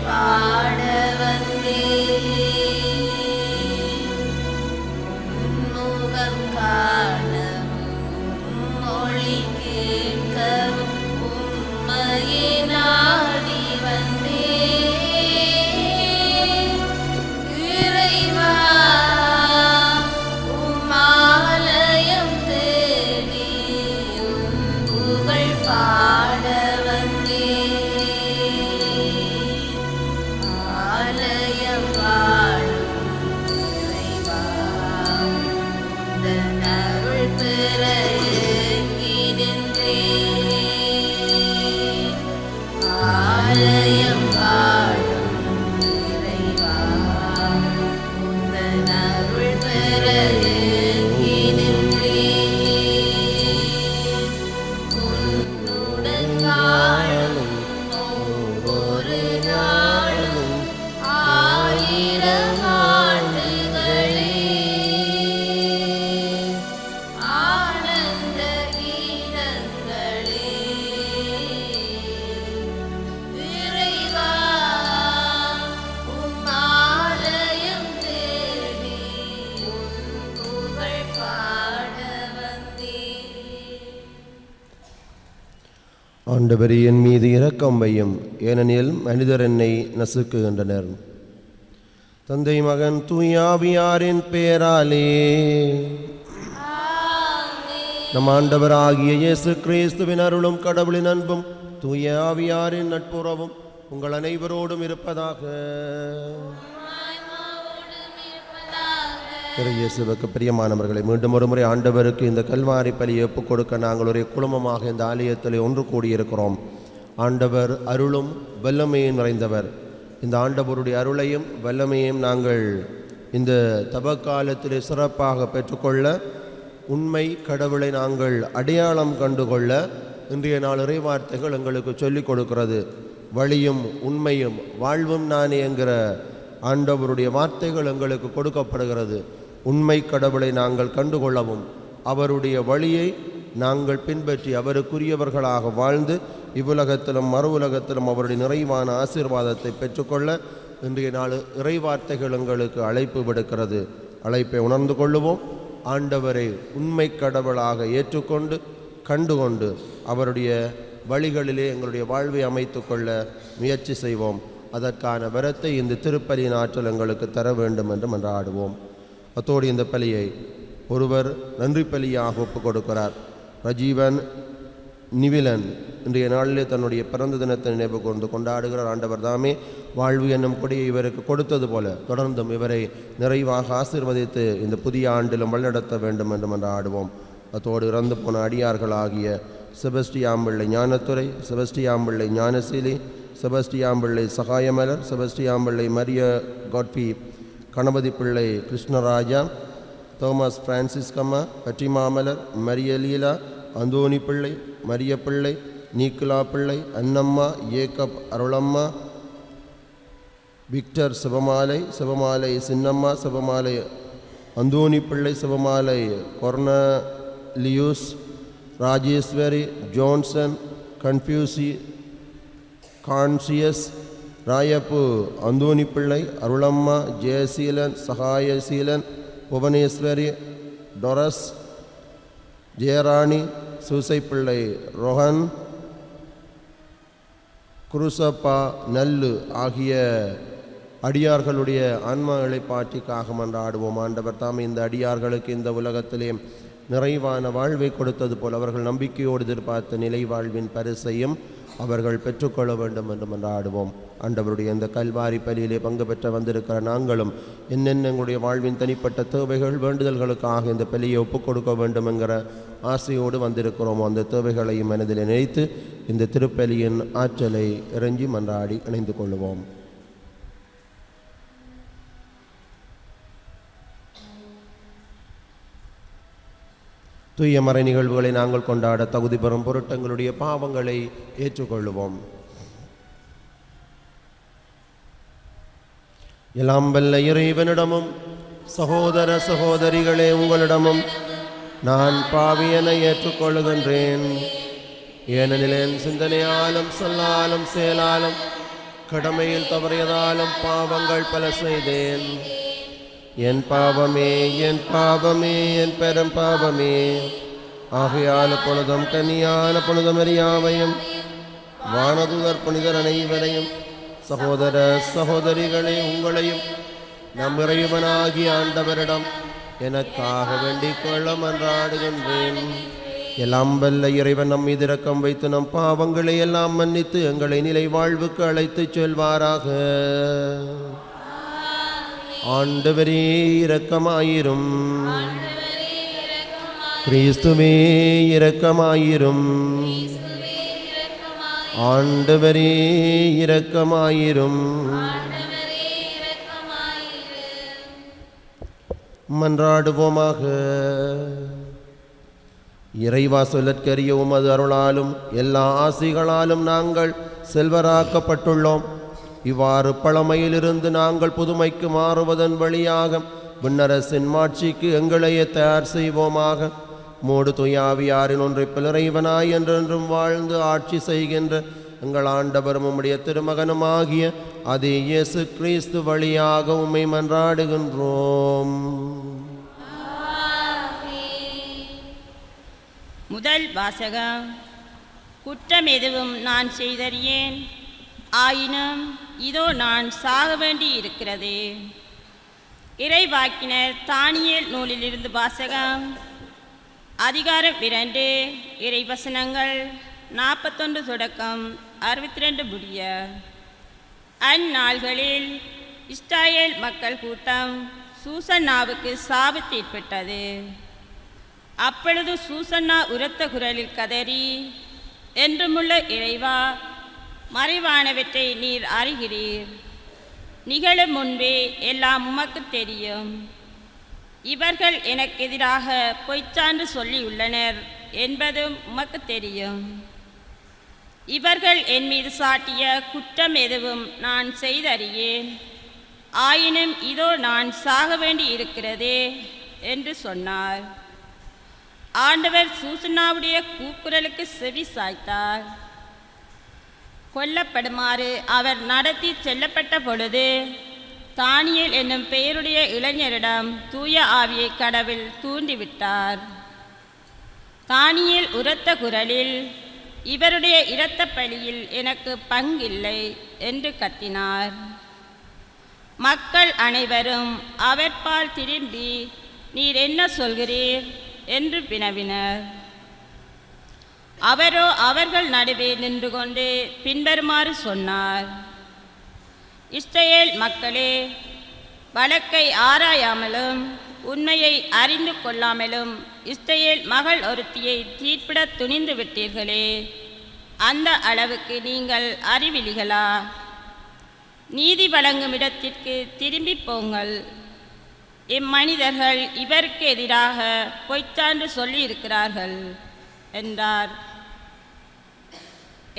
பாட வந்தேன். உன்முகம் காணவும் மொழி கேட்கவும் உம்மையே நாடி வந்தேன். இறைவா உம்மாலயம் தேடி உம் புகழ் பாட வந்தேன். ஆலயம் வாழும் இறைவா உந்தன் அருள் பெற ஏங்கி நின்றேன். ஆலயம் வாழும் இறைவா உந்தன் அருள் பெற ஏங்கி நின்றேன். உன்னுடன் வாழும் ஒவ்வொரு நாளும் ஆயிரம் ஆண்டுகளே ஆனந்த கீதங்களே. இறைவா உம் ஆலயம் தேடி உன் புகழ் பாட வந்தேன். ஆண்டவரே, என் மீது இரக்கம் வையும், ஏனெனில் மனிதர் என்னை நசுக்குகின்றனர். தந்தை, மகன், தூயாவியாரின் பெயராலே. நம் ஆண்டவராகிய இயேசு கிறிஸ்துவின் அருளும் கடவுளின் அன்பும் தூய ஆவியாரின் நட்புறவும் உங்கள் அனைவரோடும் இருப்பதாக. இயேசுவுக்கு பிரியமானவர்களை, மீண்டும் ஒரு முறை ஆண்டவருக்கு இந்த கல்வாரி பலியை ஒப்புக் கொடுக்க நாங்கள் ஒரு குழுமமாக இந்த ஆலயத்தில் ஒன்று கூடியிருக்கிறோம். ஆண்டவர் அருளும் வல்லமையும் நிறைந்தவர். இந்த ஆண்டவருடைய அருளையும் வல்லமையும் நாங்கள் இந்த தபக்காலத்திலே சிறப்பாக பெற்றுக்கொள்ள, உண்மை கடவுளை நாங்கள் அடையாளம் கண்டுகொள்ள இன்றைய நாள் இறைவார்த்தைகள் எங்களுக்கு சொல்லிக் கொடுக்கிறது. வழியும் உண்மையும் வாழ்வும் நானே என்கிற ஆண்டவருடைய வார்த்தைகள் எங்களுக்கு கொடுக்கப்படுகிறது. உண்மை கடவுளை நாங்கள் கண்டுகொள்ளவும், அவருடைய வழியை நாங்கள் பின்பற்றி அவருக்குரியவர்களாக வாழ்ந்து இவ்வுலகத்திலும் மறு உலகத்திலும் அவருடைய நிறைவான ஆசீர்வாதத்தை பெற்றுக்கொள்ள இன்றைய நாள் இறைவார்த்தைகள் எங்களுக்கு அழைப்பு விடுக்கிறது. அழைப்பை உணர்ந்து கொள்ளுவோம். ஆண்டவரை உண்மை கடவுளாக ஏற்றுக்கொண்டு கண்டுகொண்டு அவருடைய வழிகளிலே எங்களுடைய வாழ்வை அமைத்து கொள்ள முயற்சி செய்வோம். அதற்கான வரத்தை இந்த திருப்பலியின் ஆற்றல் எங்களுக்கு தர வேண்டும் என்று மன்றாடுவோம். அத்தோடு இந்த பலியை ஒருவர் நன்றி பலியாக ஒப்புக் கொடுக்கிறார். ரஜீவன் நிவிலன் இன்றைய நாளிலே தன்னுடைய பிறந்த தினத்தை நினைவு கூர்ந்து கொண்டாடுகிறார். ஆண்டவர் தாமே வாழ்வு என்னும் கொடியை இவருக்கு கொடுத்தது போல தொடர்ந்தும் இவரை நிறைவாக ஆசீர்வதித்து இந்த புதிய ஆண்டிலும் வழிநடத்த வேண்டும் என்று மன்றாடுவோம். அத்தோடு இறந்து போன அடியார்களாகிய செபஸ்டியாம்பிள்ளை ஞானத்துறை, செபஸ்டியாம்பிள்ளை ஞானசீலி, செபஸ்டியாம்பிள்ளை சகாயமலர், செபஸ்டியாம்பிள்ளை மரிய காட்பி, Ganapathi Pillai Krishnaraja, Thomas Franciscamma, Pathimamalar, Mariyaleela, Anthony Pillai, Mariya Pillai, Nicola Pillai, Annamma, ஏக்கப் Arulamma, Victor Sivamalai, Sivamalai Chinnamma, Sivamalai Anthony Pillai, Sivamalai Cornelius, Rajeswari, Johnson, கன்ஃபியூசி, கான்சியஸ், ராயப்பு அந்தோனி பிள்ளை, அருளம்மா, ஜெயசீலன், சகாயசீலன், புவனேஸ்வரி, டொரஸ், ஜெயராணி, சூசைப்பிள்ளை, ரொஹன், குருசப்பா, நல்லு ஆகிய அடியார்களுடைய ஆன்ம இளைப்பாற்றிக்காக மன்றாடுவோம். ஆண்டவர் தாம் இந்த அடியார்களுக்கு இந்த உலகத்திலே நிறைவான வாழ்வை கொடுத்தது போல் அவர்கள் நம்பிக்கையோடு எதிர்பார்த்த நிலை வாழ்வின் பரிசையும் அவர்கள் பெற்றுக்கொள்ள வேண்டும் என்று மன்றாடுவோம். ஆண்டவருடைய இந்த கல்வாரி பலியிலே பங்கு பெற்ற வந்திருக்கிற நாங்களும் என்னென்ன எங்களுடைய வாழ்வின் தனிப்பட்ட தேவைகள் வேண்டுதல்களுக்காக இந்த பலியை ஒப்புக் கொடுக்க வேண்டும் என்கிற ஆசையோடு வந்திருக்கிறோம். அந்த தேவைகளையும் மனதில் நினைத்து இந்த திருப்பலியின் ஆற்றலை இறைஞ்சி மன்றாடி இணைந்து கொள்வோம். தூய மறை நிகழ்வுகளை நாங்கள் கொண்டாட தகுதி பெறும் பொருட்டங்களுடைய பாவங்களை ஏற்றுக்கொள்வோம். எல்லாம் வல்ல இறைவனிடமும் சகோதர சகோதரிகளே உங்களிடமும் நான் பாவியனை ஏற்றுக்கொள்கின்றேன். ஏனெனில் என் சிந்தனையாலும் சொல்லாலும் செயலாலும் கடமையில் தவறியதாலும் பாவங்கள் பல செய்தேன். என் பாவமே, என் பாவமே, என் பெரும் பாவமே. ஆகையால் பொழுதும் கன்னியான புனித மரியாவையும் வானதுதர் புனிதர் அனைவரையும் சகோதர சகோதரிகளே உங்களையும் நம் இறைவனாகிய ஆண்டவரிடம் எனக்காக வேண்டிக் கொள்ள மன்றாடுகின்றேன். எல்லாம் வல்ல இறைவன் நம் மீது இரக்கம் வைத்து நம் பாவங்களை எல்லாம் மன்னித்து எங்களை நிலை வாழ்வுக்கு அழைத்துச் செல்வாராக. ஆண்டவரே இரக்கமாயிரும். கிறிஸ்துவே இரக்கமாயிரும். ஆண்டவரே இரக்கமாயிரும். மன்றாடுவோமாக. இறைவா, சொல்லற்கரிய உமது அருளாலும் எல்லா ஆசிகளாலும் நாங்கள் செல்வராக்கப்பட்டுள்ளோம். இவ்வாறு பழமையிலிருந்து நாங்கள் புதுமைக்கு மாறுவதன் வழியாக விண்ணரசின் மாட்சிக்கு எங்களையே தயார் செய்வோமாக. மோடு துயாவியாரின் ஒன்றைப்பில் இறைவனாய் என்றென்றும் வாழ்ந்து ஆட்சி செய்கின்ற எங்கள் ஆண்டவரும் உம்முடைய திருமகனுமாகிய அதே இயேசு கிறிஸ்து வழியாக உம்மை மன்றாடுகின்றோம். முதல் வாசகம். குற்றம் எதுவும் நான் செய்தறியேன், ஆயினும் இதோ நான் சாக வேண்டி இருக்கிறது. இறைவாக்கினர் தானியேல் நூலிலிருந்து வாசகம். அதிகாரம் 2, இறைவசனங்கள் 41 தொடக்கம் 62 முடிய. அந்நாள்களில் இஸ்ராயேல் மக்கள் கூட்டம் சூசன்னாவுக்கு சாபத்து ஏற்பட்டது. அப்பொழுது சூசன்னா உரத்த குரலில் கதறி, என்றுமுள்ள இறைவா, மறைவானவற்றை நீர் அறிகிறீர். நிகழும் முன்பே எல்லாம் உமக்கு தெரியும். இவர்கள் எனக்கு எதிராக பொய்ச்சான்று சொல்லியுள்ளனர் என்பதும் உமக்கு தெரியும். இவர்கள் என் மீது சாட்டிய குற்றம் எதுவும் நான் செய்தறியேன், ஆயினும் இதோ நான் சாக வேண்டி இருக்கிறதே என்று சொன்னார். ஆண்டவர் சூசன்னாவுடைய கூக்குரலுக்கு செவி சாய்த்தார். கொல்லப்படுமாறு அவர் நடத்தி செல்லப்பட்ட பொழுது தானியேல் என்னும் பெயருடைய இளைஞரிடம் தூய ஆவியை கடவுள் தூண்டிவிட்டார். தானியேல் உரத்த குரலில், இவருடைய இரத்த பலியில் எனக்கு பங்கில்லை என்று கத்தினார். மக்கள் அனைவரும் அவர்பால் திரும்பி, நீர் என்ன சொல்கிறீர் என்று வினவினர். அவரோ அவர்கள் நடுவே நின்று கொண்டு பின்வருமாறு சொன்னார். இஸ்ரவேல் மக்களே, வழக்கை ஆராயாமலும் உண்மையை அறிந்து கொள்ளாமலும் இஸ்ரவேல் மகள் ஒருத்தியை தீர்ப்பிட துணிந்து விட்டீர்களே, அந்த அளவுக்கு நீங்கள் அறிவிலிகளா? நீதி வழங்கும் இடத்திற்கு திரும்பி போங்கள். இம்மனிதர்கள் இவருக்கு எதிராக பொய்ச்சான்று சொல்லியிருக்கிறார்கள் என்றார்.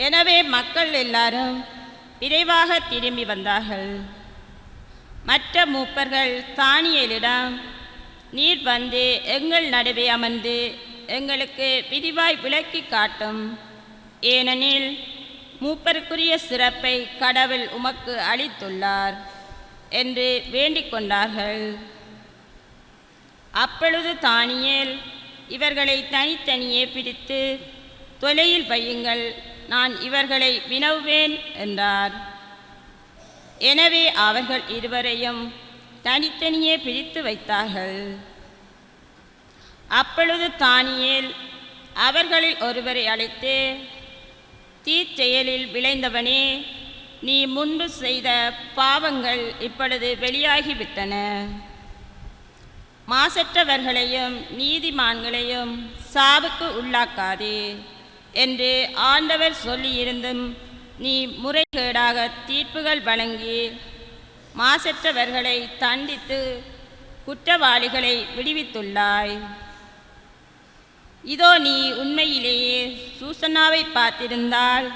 எனவே மக்கள் எல்லாரும் விரைவாக திரும்பி வந்தார்கள். மற்ற மூப்பர்கள் தானியேலிடம், நீர் வந்து எங்கள் நடுவே அமர்ந்து எங்களுக்கு விரிவாய் விளக்கி காட்டும், ஏனெனில் மூப்பருக்குரிய சிறப்பை கடவுள் உமக்கு அளித்துள்ளார் என்று வேண்டிக் கொண்டார்கள். அப்பொழுது தானியேல், இவர்களை தனித்தனியே பிரித்து தொலையில் வையுங்கள், நான் இவர்களை வினவுவேன் என்றார். எனவே அவர்கள் இருவரையும் தனித்தனியே பிரித்து வைத்தார்கள். அப்பொழுது தானியேல் அவர்களில் ஒருவரை அழைத்து, தீச்செயலில் விளைந்தவனே, நீ முன்பு செய்த பாவங்கள் இப்பொழுது வெளியாகிவிட்டன. மாசற்றவர்களையும் நீதிமான்களையும் சாவுக்கு உள்ளாக்காதே என்று ஆண்டவர் சொல்லியிருந்தும் நீ முறைகேடாக தீர்ப்புகள் வழங்கி மாசற்றவர்களை தண்டித்து குற்றவாளிகளை விடுவித்துள்ளாய். இதோ நீ உண்மையிலேயே சூசன்னாவை பார்த்திருந்தால்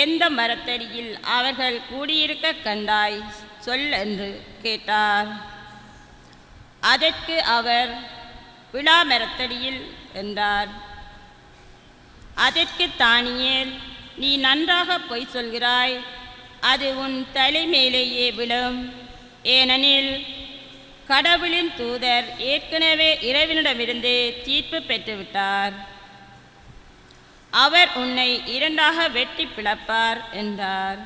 எந்த மரத்தடியில் அவர்கள் கூடியிருக்க கண்டாய் சொல் என்று கேட்டார். அதற்கு அவர், விழா மரத்தடியில் என்றார். அதற்கு தானியேல், நீ நன்றாக பொய் சொல்கிறாய். அது உன் தலைமேலேயே விழும். ஏனெனில் கடவுளின் தூதர் ஏற்கனவே இறைவனிடமிருந்து தீர்ப்பு பெற்றுவிட்டார். அவர் உன்னை இரண்டாக வெட்டி பிளப்பார் என்றார்.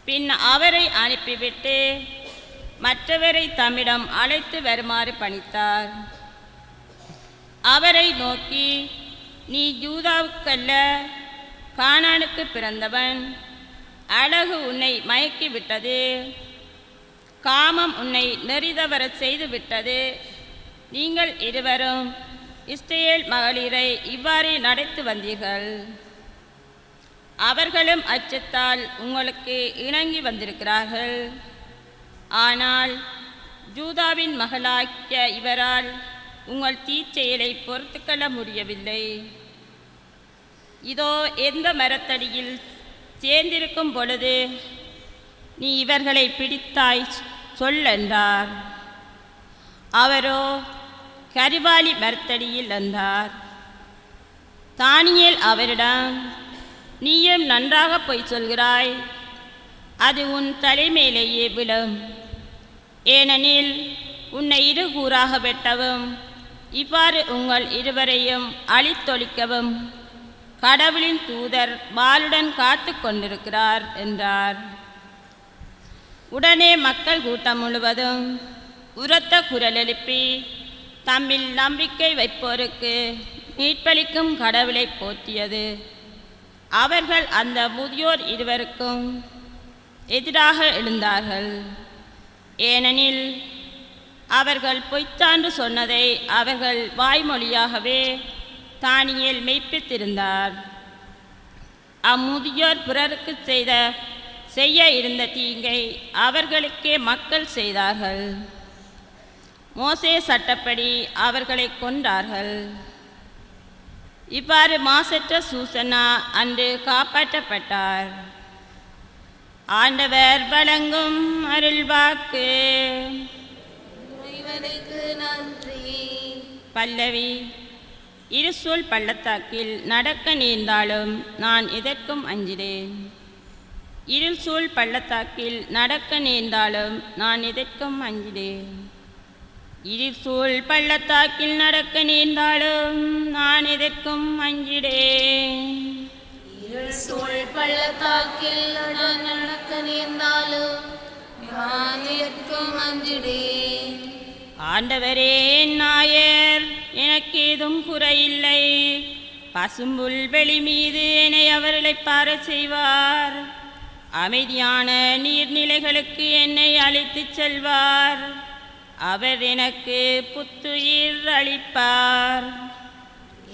பின் அவரை அனுப்பிவிட்டு மற்றவரை தம்மிடம் அழைத்து வருமாறு பணித்தார். அவரை நோக்கி, நீ யூதாவுக்கல்ல, கானானுக்கு பிறந்தவன். அழகு உன்னை மயக்கிவிட்டது, காமம் உன்னை நெறிதவர செய்து விட்டது. நீங்கள் இருவரும் இஸ்ரேல் மகளிரை இவ்வாறே நடத்தி வந்தீர்கள். அவர்களும் அச்சத்தால் உங்களுக்கு இணங்கி வந்திருக்கிறார்கள். ஆனால் ஜூதாவின் மகளாகிய இவரால் உங்கள் தீச்செயலை பொறுத்துக்கொள்ள முடியவில்லை. இதோ எந்த மரத்தடியில் சேர்ந்திருக்கும் பொழுது நீ இவர்களை பிடித்தாய் சொல் என்றார். அவரோ கரிவாலி மரத்தடியில் என்றார். தானியேல் அவரிடம், நீயும் நன்றாக பொய் சொல்கிறாய், அது உன் தலைமேலேயே விழும். ஏனெனில் உன்னை இருகூறாக வெட்டவும் இவ்வாறு உங்கள் இருவரையும் அழித்தொழிக்கவும் கடவுளின் தூதர் வாளுடன் காத்து கொண்டிருக்கிறார் என்றார். உடனே மக்கள் கூட்டம் முழுவதும் உரத்த குரல் எழுப்பி தம்மில் நம்பிக்கை வைப்போருக்கு மீட்பளிக்கும் கடவுளை போற்றியது. அவர்கள் அந்த முதியோர் இருவருக்கும் எதிராக எழுந்தார்கள். ஏனெனில் அவர்கள் பொய்ச்சான்று சொன்னதை அவர்கள் வாய்மொழியாகவே தானியேல் மெய்ப்பித்திருந்தார். அம்முதியோர் பிறருக்கு செய்ய இருந்த தீங்கை அவர்களுக்கே மக்கள் செய்தார்கள். மோசே சட்டப்படி அவர்களை கொன்றார்கள். இவ்வாறு மாசற்ற சூசன்னா அன்று காப்பாற்றப்பட்டார். ஆண்டவர் வழங்கும் அருள்வாக்கு. இறைவனுக்கு நன்றி. பல்லவி. இருசூழ் பள்ளத்தாக்கில் நடக்க நேர்ந்தாலும் நான் எதற்கும் அஞ்சினேன். இருள் சூழ் பள்ளத்தாக்கில் நடக்க நேர்ந்தாலும் நான் எதற்கும் அஞ்சினேன். இருள் சூழ் பள்ளத்தாக்கில் நடக்க நேர்ந்தாலும் நான் எதற்கும் அஞ்சிடேன். இருள் சூழ் பள்ளத்தாக்கில் நான் நடக்க நேர்ந்தாலும் நான் எதற்கும் அஞ்சிடேன். ஆண்டவரே என் நாயர், எனக்கு ஏதும் குறையில்லை. பசும்புல் வெளி மீது என்னை அவர்களை பாரச் செய்வார். அமைதியான நீர்நிலைகளுக்கு என்னை அழைத்துச் செல்வார். அவர் எனக்கு புத்துயிர் அளிப்பார்.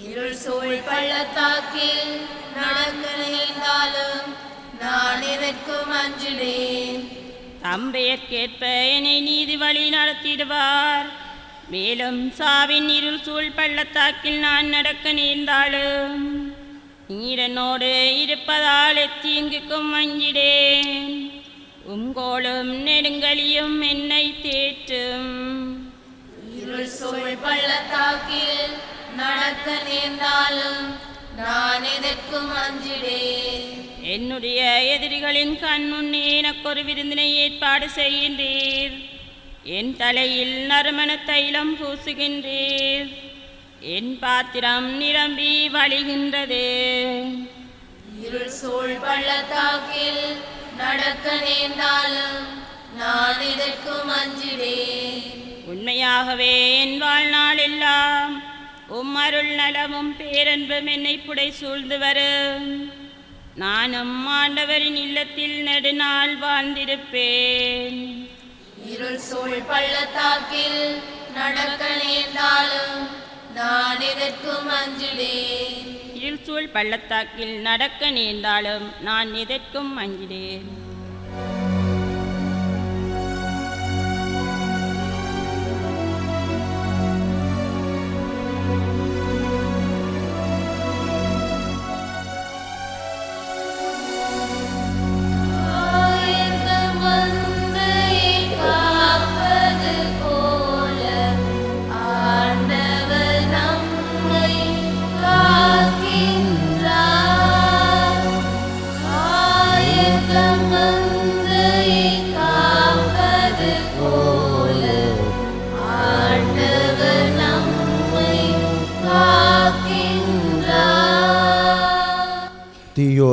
இருள் சூழ் பள்ளத்தாக்கில் நடக்க நேர்ந்தாலும் நான் எதற்கும் அஞ்சிடேன். தம் பெயர்க்கேற்ப என்னை நீதி வழி நடத்திடுவார். மேலும் சாவின் இருள் சூழ் பள்ளத்தாக்கில் நான் நடக்க நேர்ந்தாலும் நீர் என்னோடு இருப்பதால் எத்தீங்குக்கும் அஞ்சிடேன். உங்கோளும் நெடுங்கலியும் என்னை தேற்றும். இருள் சூழ் பள்ளத்தாக்கில் நடக்க நேர்ந்தாலும் நான் எதற்கும் அஞ்சிடேன். என்னுடைய எதிரிகளின் கண் முன்னே எனக்கொரு விருந்தினை ஏற்பாடு செய்கின்றீர். என் தலையில் நறுமண தைலம் பூசுகின்றீர். என் பாத்திரம் நிரம்பி வழிகின்றது. இருள் சூழ் பள்ளத்தாக்கில் நடக்க நேர்ந்தாலும் நான் எதற்கும் அஞ்சிடேன். உண்மையாகவே என் வாழ்நாள் எல்லாம் அருள் நலமும் பேரன்பும் என்னை புடை சூழ்ந்து வரும். நானும் ஆண்டவரின் இல்லத்தில் நெடுநாள் வாழ்ந்திருப்பேன். இருள் சூழ் பள்ளத்தாக்கில் நடக்க நேர்ந்தாலும் நான் எதற்கும் அஞ்சிடேன். இருள் சூழ் பள்ளத்தாக்கில் நடக்க நேர்ந்தாலும் நான் எதற்கும் அஞ்சிடேன். The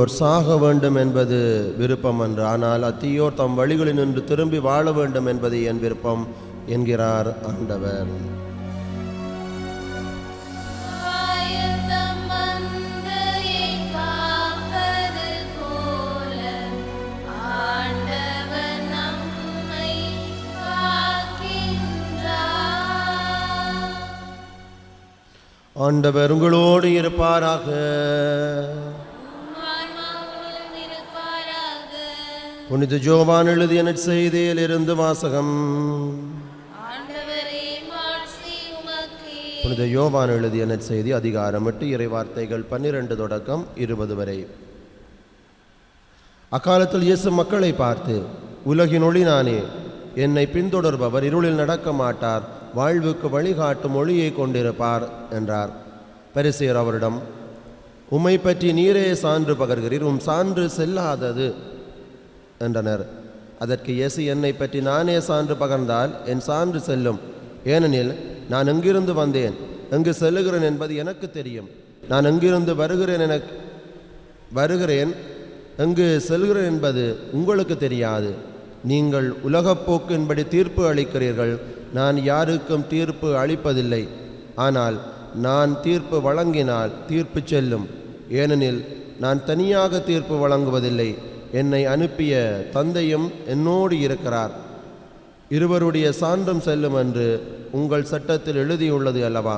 தீயோர் சாக வேண்டும் என்பது விருப்பம் அன்று, ஆனால் அத்தீயோர் தம் வழிகளில் நின்று திரும்பி வாழ வேண்டும் என்பது என் விருப்பம் என்கிறார் ஆண்டவர். ஆண்டவர் உங்களோடு இருப்பாராக. புனித ஜோவான் எழுதிய நற்செய்தியில் இருந்து வாசகம். புனித யோவான் எழுதிய நற்செய்தி அதிகாரம் 8 இறைவார்த்தைகள் 12 தொடக்கம் 20 வரை. அக்காலத்தில் இயேசு மக்களை பார்த்து, உலகின் ஒளி நானே, என்னை பின்தொடர்பவர் இருளில் நடக்க மாட்டார், வாழ்வுக்கு வழிகாட்டும் ஒளியை கொண்டிருப்பார் என்றார். பரிசேயர் அவரிடம், உம்மை பற்றி நீரே சான்று பகர்கிறீர், சான்று செல்லாதது என்றனர். அதற்கு இயேசு, என்னை பற்றி நானே சான்று பகர்ந்தால் என் சான்று செல்லும். ஏனெனில் நான் எங்கிருந்து வந்தேன், எங்கு செல்லுகிறேன் என்பது எனக்கு தெரியும். நான் எங்கிருந்து வருகிறேன் எங்கு செல்கிறேன் என்பது உங்களுக்கு தெரியாது. நீங்கள் உலகப்போக்கின்படி தீர்ப்பு அளிக்கிறீர்கள். நான் யாருக்கும் தீர்ப்பு அளிப்பதில்லை. ஆனால் நான் தீர்ப்பு வழங்கினால் தீர்ப்பு செல்லும். ஏனெனில் நான் தனியாக தீர்ப்பு வழங்குவதில்லை, என்னை அனுப்பிய தந்தையும் என்னோடு இருக்கிறார். இருவருடைய சான்றும் செல்லும் என்று உங்கள் சட்டத்தில் எழுதியுள்ளது அல்லவா?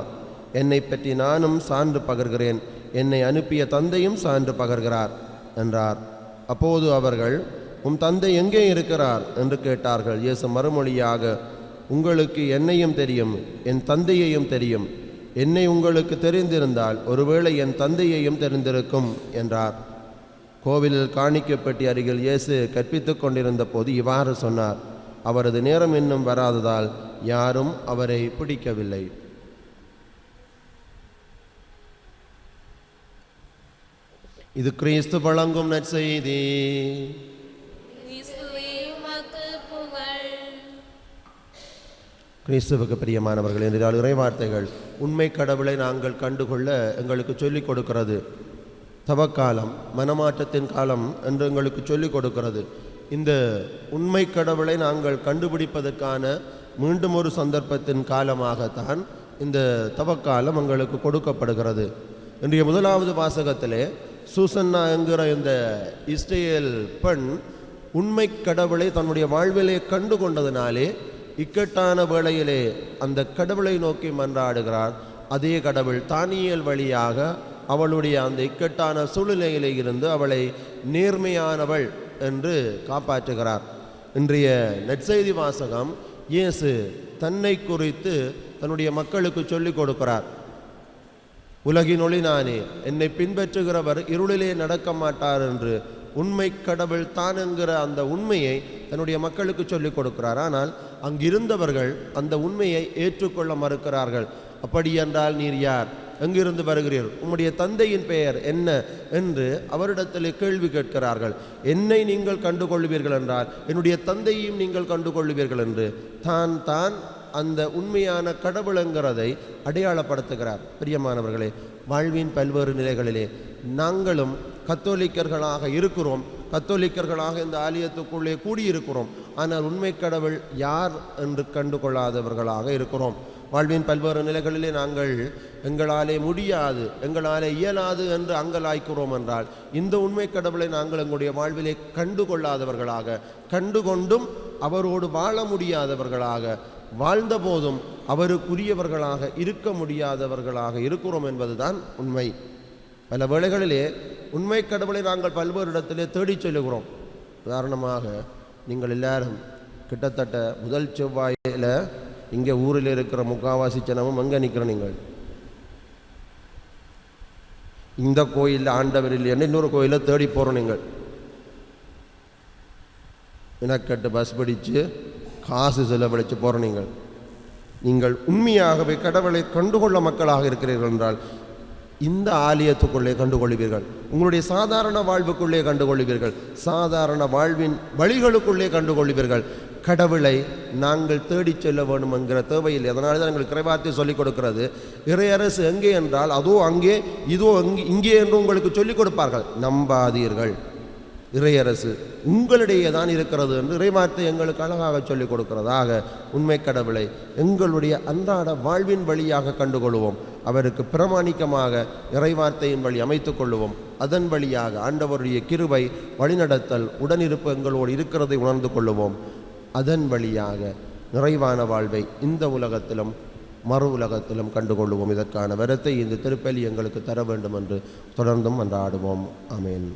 என்னை பற்றி நானும் சான்று பகர்கிறேன், என்னை அனுப்பிய தந்தையும் சான்று பகர்கிறார் என்றார். அப்போது அவர்கள், உம் தந்தை எங்கே இருக்கிறார் என்று கேட்டார்கள். இயேசு மறுமொழியாக, உங்களுக்கு என்னையும் தெரியும், என் தந்தையையும் தெரியும். என்னை உங்களுக்கு தெரிந்திருந்தால் ஒருவேளை என் தந்தையையும் தெரிந்திருக்கும் என்றார். கோவிலில் காணிக்கப்பட்டி அருகில் இயேசு கற்பித்து கொண்டிருந்த போது இவ்வாறு சொன்னார். அவரது நேரம் இன்னும் வராததால் யாரும் அவரை பிடிக்கவில்லை. இது கிறிஸ்து வழங்கும் நற்செய்தி. கிறிஸ்துவுக்கு பிரியமானவர்கள், என்றால் இறைவார்த்தைகள் உண்மை கடவுளை நாங்கள் கண்டுகொள்ள எங்களுக்கு சொல்லிக் கொடுக்கிறது. தவக்காலம், மனமாற்றத்தின் காலம் என்று எங்களுக்கு சொல்லிக் கொடுக்கிறது. இந்த உண்மை கடவுளை நாங்கள் கண்டுபிடிப்பதற்கான மீண்டும் ஒரு சந்தர்ப்பத்தின் காலமாகத்தான் இந்த தவக்காலம் எங்களுக்கு கொடுக்கப்படுகிறது. இன்றைய முதலாவது வாசகத்திலே சூசன்னா என்கிற இந்த இஸ்ரேல் பெண் உண்மை கடவுளை தன்னுடைய வாழ்விலே கண்டு கொண்டதினாலே இக்கட்டான வேளையிலே அந்த கடவுளை நோக்கி மன்றாடுகிறார். அதே கடவுள் தானியேல் வழியாக அவளுடைய அந்த இக்கட்டான சூழ்நிலையிலே இருந்து அவளை நேர்மையானவள் என்று காப்பாற்றுகிறார். இன்றைய நற்செய்தி வாசகம் இயேசு தன்னை குறித்து தன்னுடைய மக்களுக்கு சொல்லிக் கொடுக்கிறார். உலகின் ஒளி நானே, என்னை பின்பற்றுகிறவர் இருளிலே நடக்க மாட்டார் என்று உண்மை கடவுள் தான் என்கிற அந்த உண்மையை தன்னுடைய மக்களுக்கு சொல்லிக் கொடுக்கிறார். ஆனால் அங்கிருந்தவர்கள் அந்த உண்மையை ஏற்றுக்கொள்ள மறுக்கிறார்கள். அப்படி என்றால் நீர் யார், எங்கிருந்து வருகிறீர், உம்முடைய தந்தையின் பெயர் என்ன என்று அவரிடத்தில் கேள்வி கேட்கிறார்கள். என்னை நீங்கள் கண்டுகொள்வீர்கள் என்றால் என்னுடைய தந்தையையும் நீங்கள் கண்டுகொள்வீர்கள் என்று தான் அந்த உண்மையான கடவுள் என்கிறதை அடையாளப்படுத்துகிறார். பிரியமானவர்களே, வாழ்வின் பல்வேறு நிலைகளிலே நாங்களும் கத்தோலிக்கர்களாக இருக்கிறோம், கத்தோலிக்கர்களாக இந்த ஆலயத்துக்குள்ளே கூடியிருக்கிறோம். ஆனால் உண்மை கடவுள் யார் என்று கண்டு கொள்ளாதவர்களாக இருக்கிறோம். வாழ்வின் பல்வேறு நிலைகளிலே நாங்கள் எங்களாலே முடியாது, எங்களாலே இயலாது என்று அங்கலாய்க்கிறோம் என்றால் இந்த உண்மை கடவுளை நாங்கள் எங்களுடைய வாழ்விலே கண்டு கொள்ளாதவர்களாக, கண்டுகொண்டும் அவரோடு வாழ முடியாதவர்களாக, வாழ்ந்த போதும் அவருக்குரியவர்களாக இருக்க முடியாதவர்களாக இருக்கிறோம் என்பதுதான் உண்மை. பல வேளைகளிலே உண்மை கடவுளை நாங்கள் பல்வேறு இடத்திலே தேடிச் சொல்லுகிறோம். உதாரணமாக, நீங்கள் எல்லாரும் கிட்டத்தட்ட முதல் செவ்வாயில் இங்கே ஊரில் இருக்கிற முக்காவாசி ஜனமும் அங்கே நிற்கிற நீங்கள் இந்த கோயிலில் ஆண்டவர் இல்லைன்னு இன்னொரு கோயிலில் தேடி போகிறோம். நீங்கள் இனக்கட்டு பஸ் பிடிச்சு காசு செலவழித்து போகிற நீங்கள் உண்மையாகவே கடவுளை கண்டுகொள்ள மக்களாக இருக்கிறீர்கள் என்றால் இந்த ஆலயத்துக்குள்ளே கண்டுகொள்வீர்கள், உங்களுடைய சாதாரண வாழ்வுக்குள்ளே கண்டுகொள்வீர்கள், சாதாரண வாழ்வின் வழிகளுக்குள்ளே கண்டுகொள்வீர்கள். கடவுளை நாங்கள் தேடிச் செல்ல வேண்டும் என்கிற தேவையில்லை. அதனால தான் எங்களுக்கு இறைவார்த்தை சொல்லிக் கொடுக்கிறது. இறையரசு எங்கே என்றால் அதோ அங்கே, இதோ இங்கே என்று உங்களுக்கு சொல்லிக் கொடுப்பார்கள். நம்பாதீர்கள், இறையரசு உங்களிடையே தான் இருக்கிறது என்று இறைவார்த்தை எங்களுக்கு அழகாக சொல்லிக் கொடுக்கிறதாக உண்மை கடவுளை எங்களுடைய அன்றாட வாழ்வின் வழியாக கண்டுகொள்வோம். அவருக்கு பிரமாணிக்கமாக இறைவார்த்தையின் வழி அமைத்துக் கொள்வோம். அதன் வழியாக ஆண்டவருடைய கிருபை வழிநடத்தல் உடனிருப்பு எங்களோடு இருக்கிறதை உணர்ந்து கொள்ளுவோம். அதன் வழியாக நிறைவான வாழ்வை இந்த உலகத்திலும் மறு உலகத்திலும் கண்டுகொள்வோம். இதற்கான வரத்தை இந்த திருப்பலி எங்களுக்கு தர வேண்டும் என்று தொடர்ந்தும் மன்றாடுவோம். ஆமென்.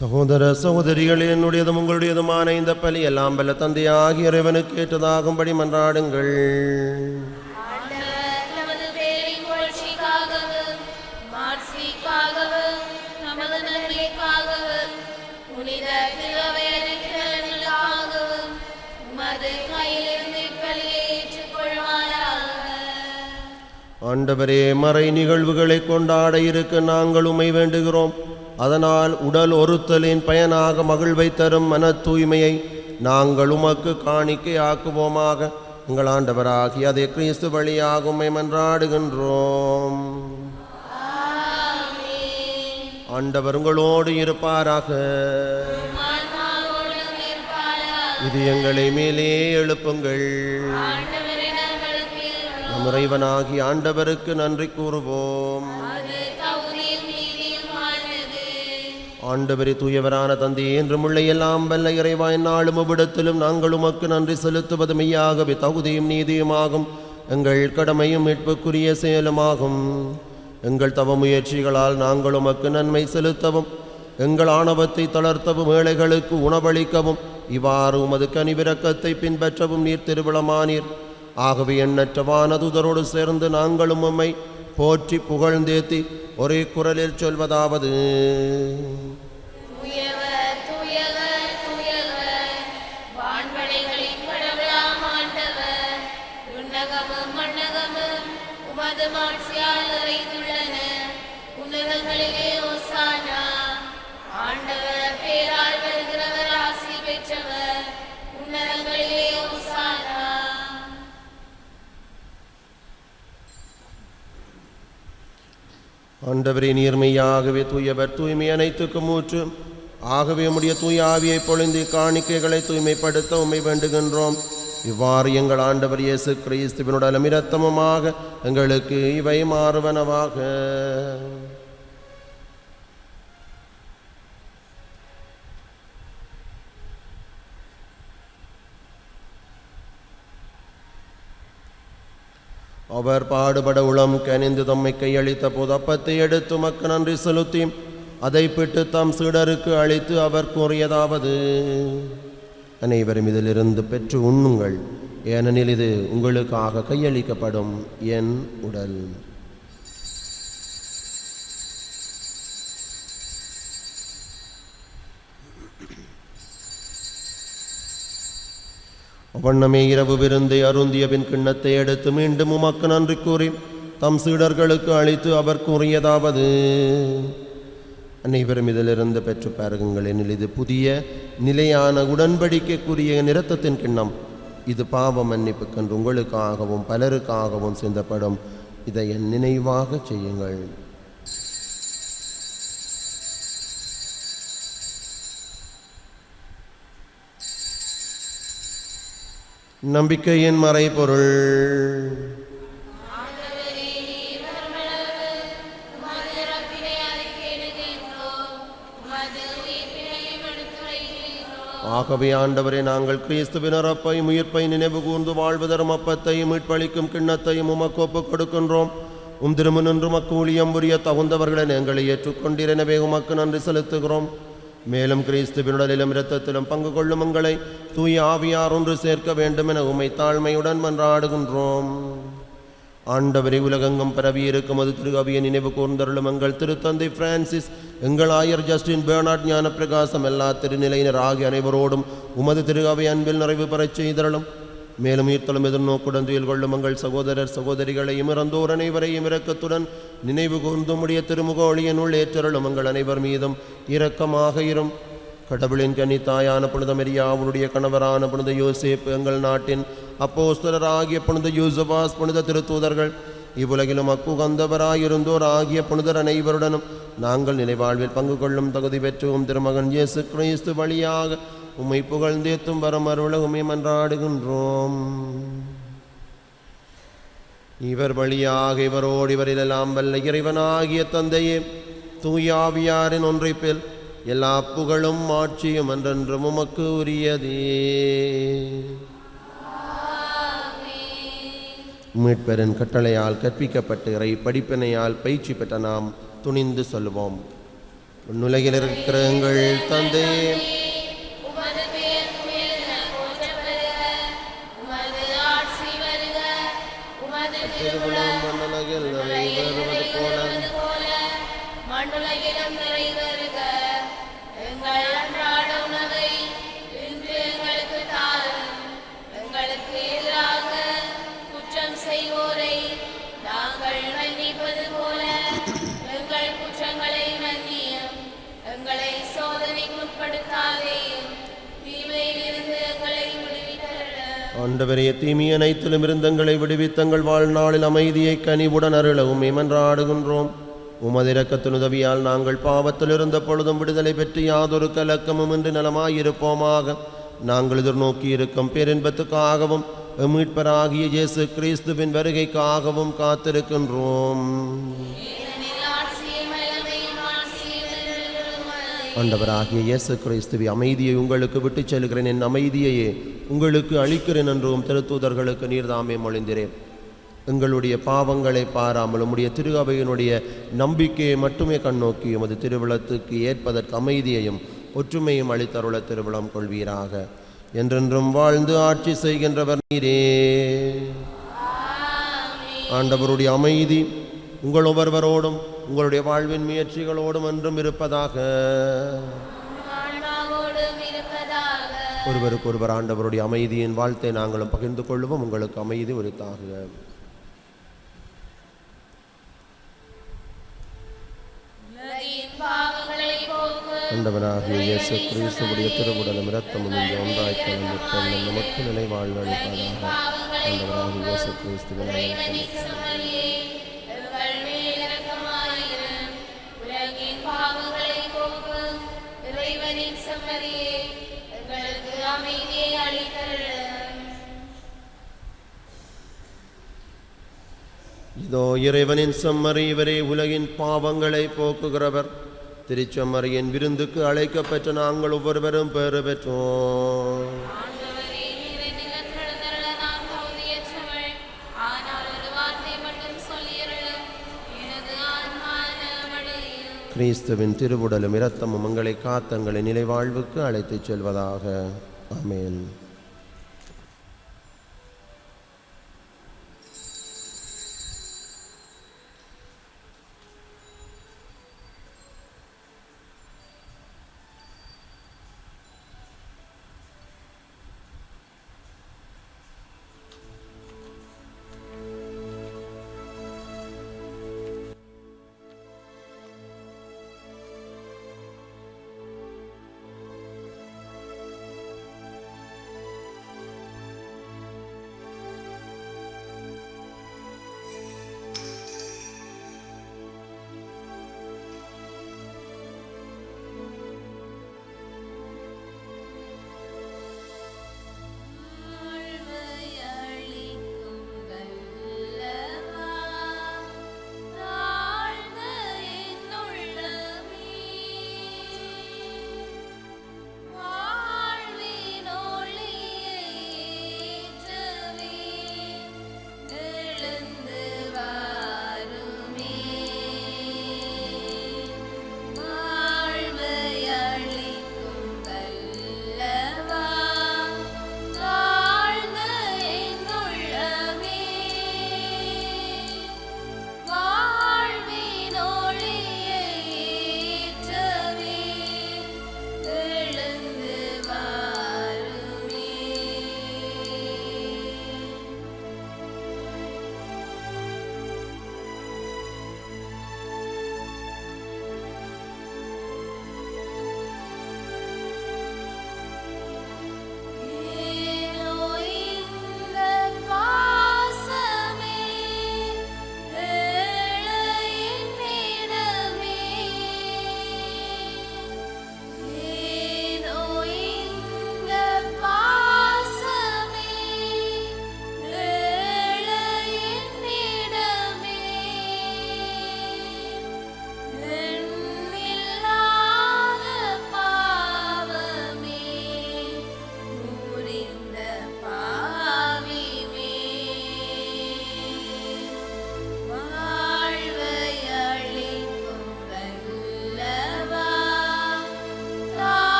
சகோதர சகோதரிகள், என்னுடையதும் உங்களுடையதுமான இந்த பலி எல்லாம் வல்ல தந்தையாகிய இறைவனுக்கு ஏற்றதாகும்படி மன்றாடுங்கள். ஆண்டவரே, மறை நிகழ்வுகளை கொண்டாட இருக்க நாங்கள் உம்மை வேண்டுகிறோம். அதனால் உடல் ஒருத்தலின் பயனாக மகிழ்வை தரும் மன தூய்மையை நாங்கள் உமக்கு காணிக்கையாக்குவோமாக. எங்கள் ஆண்டவராகி அதே கிறிஸ்து வழியாக உம்மை மன்றாடுகின்றோம். ஆண்டவர் உங்களோடு இருப்பாராக. இது எங்களை மேலே எழுப்புங்கள். நம் இறைவனாகி ஆண்டவருக்கு நன்றி கூறுவோம். ஆண்டவரே, தூயவரான தந்தையே, என்றும் உள்ள எல்லாம் வல்ல இறைவா, நாளும் அவ்விடத்திலும் நாங்கள் உமக்கு நன்றி செலுத்துவது மெய்யாகவே தகுதியும் நீதியுமாகும். எங்கள் கடமையும் மீட்புக்குரிய செயலுமாகும். எங்கள் தவ முயற்சிகளால் நாங்கள் உமக்கு நன்மை செலுத்தவும், எங்கள் ஆணவத்தை தளர்த்தவும், ஏழைகளுக்கு உணவளிக்கவும், இவ்வாறு உமது கனிவிரக்கத்தை பின்பற்றவும் நீர் திருவிழமானீர். ஆகவே எண்ணற்ற வானதூதரோடு சேர்ந்து நாங்களும் உம்மை போற்றி புகழ்ந்தேத்தி ஒரே குரலில் சொல்வதாவது: ஆண்டவரே, நீர்மையாகவே தூயவர், தூய்மை அனைத்துக்கும் ஊற்று. ஆகவே உம்முடைய தூய ஆவியை பொழிந்து காணிக்கைகளை தூய்மைப்படுத்த உம்மை வேண்டுகின்றோம். இவ்வாறு எங்கள் ஆண்டவர் இயேசு கிறிஸ்துவின் உடலும் இரத்தமுமாக எங்களுக்கு இவை மாறுவனவாக. அவர் பாடுபட உளம் கனிந்து தம்மை கையளித்த போது அப்பத்தை எடுத்து உமக்கு நன்றி செலுத்தி அதை பிட்டு தம் சீடருக்கு அளித்து அவர் கூறியதாவது: அனைவரும் இதிலிருந்து பெற்று உண்ணுங்கள், ஏனெனில் இது உங்களுக்காக கையளிக்கப்படும் என் உடல். வண்ணமே இரவு விருந்தை அருந்திய பின் கிண்ணத்தை எடுத்து மீண்டும் உமக்கு நன்றி கூறி தம் சீடர்களுக்கு அளித்து அவர் கூறியதாவது: அனைவரும் இதிலிருந்து பெற்று பாருங்கள், எனில் இது புதிய நிலையான உடன்படிக்கைக்குரிய இரத்தத்தின் கிண்ணம். இது பாவ மன்னிப்புக்கென்று உங்களுக்காகவும் பலருக்காகவும் சிந்தப்படும். இதை என் நினைவாக செய்யுங்கள். நம்பிக்கையின் மறைபொருள். ஆகவே ஆண்டவரே, நாங்கள் கிறிஸ்துவின் இறப்பையும் உயிர்ப்பை நினைவு கூர்ந்து வாழ்வதரும் அப்பத்தையும் மீட்பளிக்கும் கிண்ணத்தையும் உமக்கு ஒப்புக் கொடுக்கின்றோம். திருமு நின்று உமக்கு ஊழியம் புரிய தகுந்தவர்களை எங்களை ஏற்றுக்கொண்டீர். எனவே உமக்கு நன்றி செலுத்துகிறோம். மேலும் கிறிஸ்துவின் உடலிலும் இரத்தத்திலும் பங்கு கொள்ளும் எங்களை தூய ஆவியார் ஒன்று சேர்க்க வேண்டும் என உம்மை தாழ்மையுடன் மன்றாடுகின்றோம். ஆண்டவரை, உலகெங்கும் பரவி இருக்கும் அது திரு அவையை நினைவு கூர்ந்தருளும் எங்கள் திருத்தந்தை பிரான்சிஸ், எங்கள் ஆயர் ஜஸ்டின் பெர்னார்ட், ஞான பிரகாசம், எல்லா திருநிலையினர் ஆகிய அனைவரோடும் உமது திரு அவை அன்பில் நிறைவு பெறச் செய்தருளும். மேலும் ஈர்த்தலும் எதிர்நோக்குடன் துயில் கொள்ளும் எங்கள் சகோதரர் சகோதரிகளையும் இறந்தோர் அனைவரையும் இரக்கத்துடன் நினைவு கூர்ந்து உம்முடைய திருமுக ஒளியினுள் ஏற்றருளும். எங்கள் அனைவர் மீதும் இரக்கமாக இரும். கடவுளின் கன்னித்தாயான புனித மரியா, அவருடைய கணவரான புனித யோசேப்பு, எங்கள் நாட்டின் அப்போஸ்தலர் ஆகிய புனித யூசபாஸ், புனித திருத்தூதர்கள், இவ்வுலகிலும் அக்குகந்தவராயிருந்தோர் ஆகிய புனிதர் அனைவருடனும் நாங்கள் நிலைவாழ்வில் பங்கு கொள்ளும் தகுதி பெற்றுவோம் திருமகன் இயேசு கிறிஸ்து வழியாக உம்மை புகழ்ந்தேத்தும் வரம் அருள உம்மை மன்றாடுகின்றோம். இவர் வழியாக இவரோடு இவரிலெல்லாம் வல்ல இறைவனாகிய தந்தையே, தூயாவியாரின் ஒன்றைப்பில் எல்லா புகழும் ஆட்சியும் என்றென்றும் உமக்கு உரியதே. மீட்பரின் கட்டளையால் கற்பிக்கப்பட்டு இறை படிப்பினையால் பயிற்சி பெற்ற நாம் துணிந்து சொல்லுவோம்: உன்னுலகில் இருக்கிற எங்கள் தந்தையே, மண்ணுலகில் நிறைவேறுவது போல மண்ணுலகிலும் நிறைவேறுக. எங்கள் அன்றாட உணவை இன்று எங்களுக்கு தாரும். எங்களுக்கு எதிராக குற்றம் செய்வோரை நாங்கள் மன்னிப்பது போல எங்கள் குற்றங்களை மன்னியும். எங்களை சோதனைக்குட்படுத்தாதேயும், தீமையிலிருந்து எங்களை விடுவித்தருளும். ஆண்டவரே, தீமை அனைத்திலும் இருந்தங்களை விடுவித்தங்கள் வாழ்நாளில் அமைதியை கனிவுடன் அருள உம்மை மன்றாடுகின்றோம். உமது இரக்கத்தின் உதவியால் நாங்கள் பாவத்தில் இருந்த பொழுதும் விடுதலை பெற்று யாதொரு கலக்கமும் இன்று நலமாயிருப்போமாக. நாங்கள் எதிர்நோக்கி இருக்கும் பேரின்பத்துக்காகவும் மீட்பராகிய இயேசு கிறிஸ்துவின் வருகைக்காகவும் காத்திருக்கின்றோம். ஆண்டவராகிய இயேசு கிறிஸ்துவை, அமைதியை உங்களுக்கு விட்டுச் செல்கிறேன், என் அமைதியையே உங்களுக்கு அளிக்கிறேன் என்றும் திருத்தூதர்களுக்கு நீர்தாமே மொழிந்திரேன். எங்களுடைய பாவங்களை பாராமல் உம்முடைய திரு அவையினுடைய நம்பிக்கையை மட்டுமே கண்ணோக்கி உமது திருவிழத்துக்கு ஏற்பதற்கு அமைதியையும் ஒற்றுமையும் அளித்தருள திருவிழம் கொள்வீராக. என்றென்றும் வாழ்ந்து ஆட்சி செய்கின்றவர் நீரே. ஆண்டவருடைய அமைதி உங்கள் ஒவ்வொருவரோடும் உங்களுடைய வாழ்வின் முயற்சிகளோடும் என்றும் இருப்பதாக. ஒருவருக்கொருவர் ஆண்டவருடைய அமைதியின் வாழ்த்தை நாங்களும் பகிர்ந்து கொள்வோம். உங்களுக்கு அமைதி உரித்தாக. ஆண்டவராகிய இயேசு கிறிஸ்துவுடைய திருவுடலும் இரத்தமும் இங்கே ஒன்றாய் கலந்து நமக்கு நிலை வாழ்வளிப்பதாக. ஆண்டவராகிய இயேசு கிறிஸ்துவின் இறைவனின் செம்மறியே, எங்களுக்கு அமைதியை அளித்தருளும். இதோ இறைவனின் செம்மறி, இவரே உலகின் பாவங்களை போக்குகிறவர். திருச்செம்மறியின் விருந்துக்கு அழைக்கப்பெற்ற நாங்கள் ஒவ்வொருவரும் பெறு பெற்றோம். ஆண்டவரே, நீர் என்னிடம் எழுந்தருள நான் தகுதியற்றவள். ஆனால் ஒரு வார்த்தை மட்டும் சொல்லியருளும், எனது ஆன்மா நலமடையும். கிறிஸ்துவின் திருவுடலும் இரத்தமும் உங்களை காத்தங்களை நிலைவாழ்வுக்கு அழைத்துச் செல்வதாக. ஆமென்.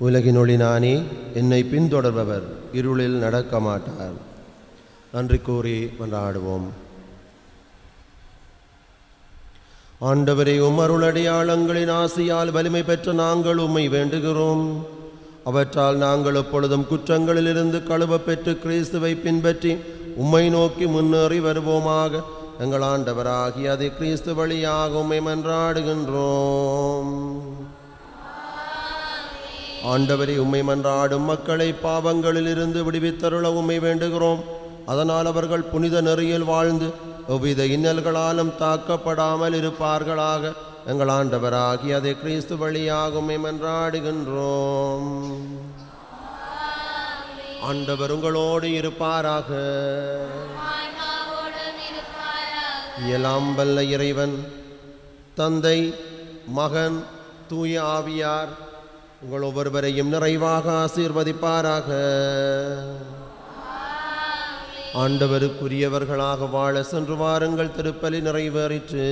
உலகின் ஒளி நானே, என்னை பின்தொடர்பவர் இருளில் நடக்க மாட்டார். நன்றி கூறி மன்றாடுவோம். ஆண்டவரே, உம் அருளடையாளங்களின் ஆசையால் வலிமை பெற்ற நாங்கள் உம்மை வேண்டுகிறோம். அவற்றால் நாங்கள் எப்பொழுதும் குற்றங்களிலிருந்து கழுவ பெற்று கிறிஸ்துவை பின்பற்றி உம்மை நோக்கி முன்னேறி வருவோமாக. எங்கள் ஆண்டவராகிய அதே கிறிஸ்து வழியாக உம்மை மன்றாடுகின்றோம். ஆண்டவரே, உம்மை மன்றாடும் மக்களை பாவங்களிலிருந்து விடுவித்தருள உம்மை வேண்டுகிறோம். அதனால் அவர்கள் புனித நெறியில் வாழ்ந்து எவ்வித இன்னல்களாலும் தாக்கப்படாமல் இருப்பார்களாக. எங்கள் ஆண்டவராகிய அதே கிறிஸ்து வழியாக உம்மை மன்றாடுகின்றோம். ஆண்டவர் உங்களோடு இருப்பாராக. எல்லாம் வல்ல இறைவன் தந்தை, மகன், தூய ஆவியார் உங்கள் ஒவ்வொருவரையும் நிறைவாக ஆசீர்வதிப்பாராக. ஆண்டவருக்குரியவர்களாக வாழ சென்று வாருங்கள். திருப்பலி நிறைவேறிற்று.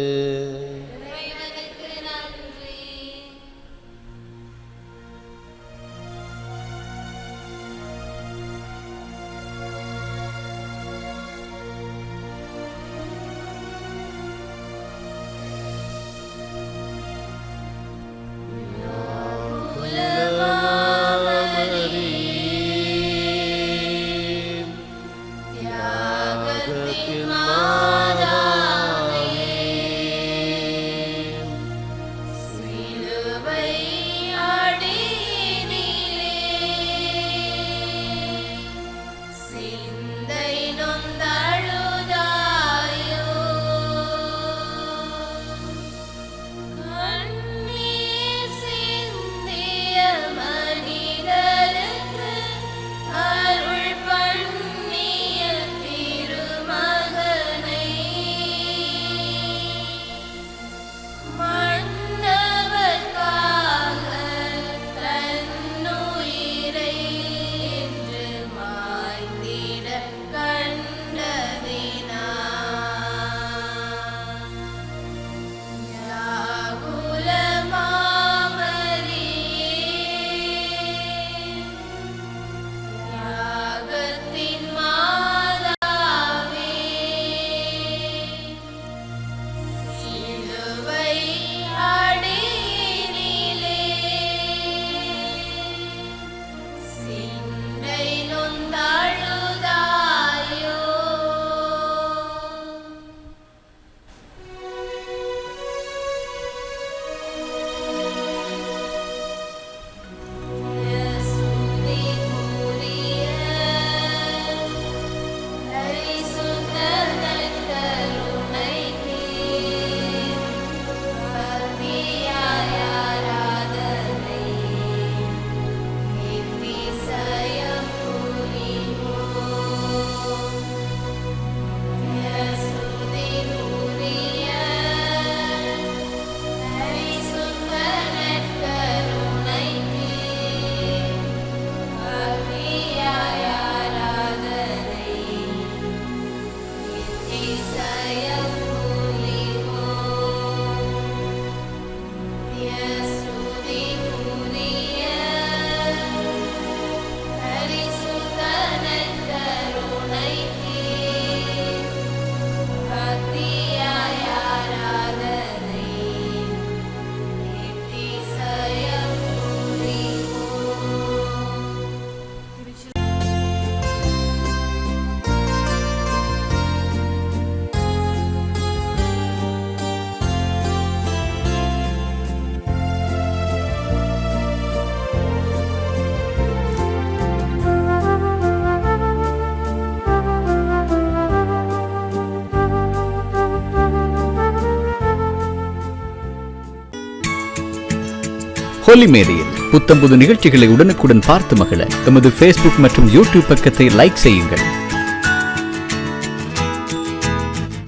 ஹோலி மேரியில் புத்தம்புது நிகழ்ச்சிகளை உடனுக்குடன் பார்த்து மகிழ எமது ஃபேஸ்புக் மற்றும் யூடியூப் பக்கத்தை லைக் செய்யுங்கள்.